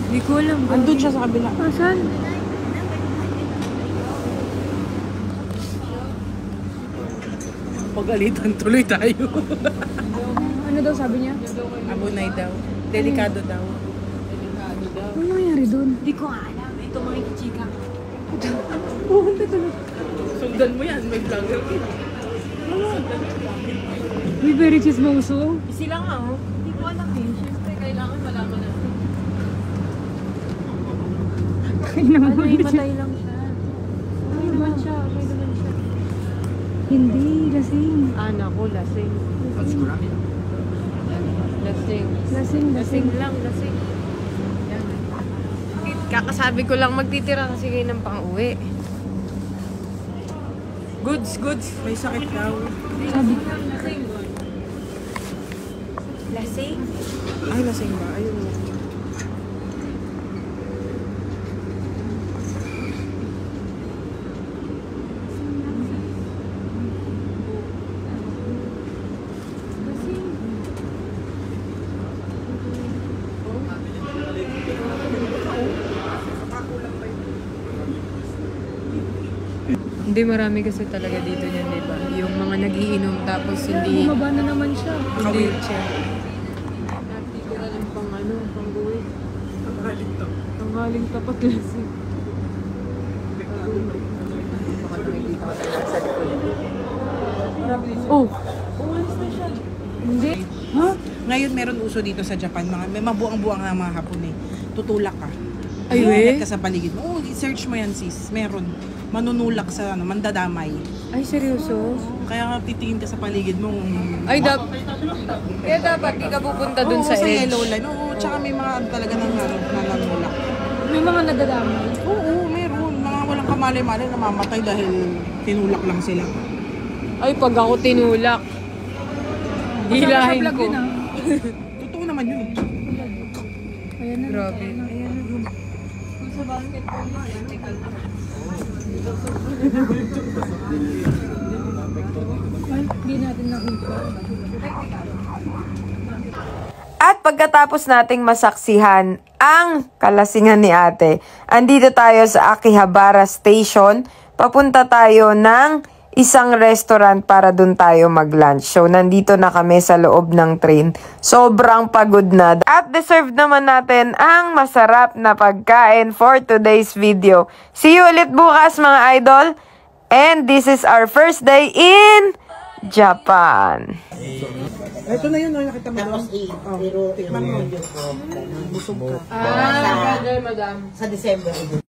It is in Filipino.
Hindi ko alam. Andun siya sa kabila. Saan? Pagalitan tuloy tayo. Ano daw sabi niya? Abunay daw. Delikado daw. Ano nangyari doon? Hindi ko alam. Ito mga chika. Pupunta talaga. Sundan mo yan. May vlogger. Uy, very chismoso. Sila nga oh. Hindi ko alam eh. Siyempre kailangan malaman natin. Ay naman. Ano yung matay lang siya. Okay naman siya. Okay naman siya. Hindi, lasing. Anak ko, lasing. Lasing. Lasing, Lasing lang, lasing. Yan. Kakasabi ko lang magtitira kasi kayo ng pang-uwi. Goods, goods. May sakit daw. Sabi. Lasing. Lasing? Ay, lasing ba? Ayun. Hindi, marami kasi talaga dito niyan, di ba? Yung mga nagiinom tapos hindi... Bumaba na naman siya. Ka-wheelchair. Hindi ko alam pang ano, pang buhay. Tanghaling tapat lasing. Baka nakikita ko talaga sa likod. Oh, Umalis na siya. hindi. Ha? Ngayon meron uso dito sa Japan. May mabuang-buang na mga hapon eh. Tutulak ka. Ay, Ingat ka sa paligid mo. Oh, search mo yan sis. Meron. Manunulak sa ano, mandadamay. Ay, seryoso? Kaya nga titingin ka sa paligid mo. Ay, kaya dapat di ka pupunta dun Oo, sa sa edge. yellow line. Oo, tsaka may mga talaga nananulak. May mga nadadamay. Oo, meron. Mga walang kamali-mali namamatay dahil tinulak lang sila. Ay, pag ako tinulak, hilahin Sa vlog ko. yun, ah. Totoo naman yun. Ayan na. Grabe. Ay, hindi natin nakita. At pagkatapos nating masaksihan ang kalasingan ni ate, andito tayo sa Akihabara Station. Papunta tayo ng isang restaurant para dun tayo mag-lunch. So, nandito na kami sa loob ng train. Sobrang pagod na. At deserve naman natin ang masarap na pagkain for today's video. See you ulit bukas mga idol. And this is our first day in Japan. Ito na yun, nakita mo. Tapos pero Tikman mo. yung Busog ka. Ah, madam. sa December.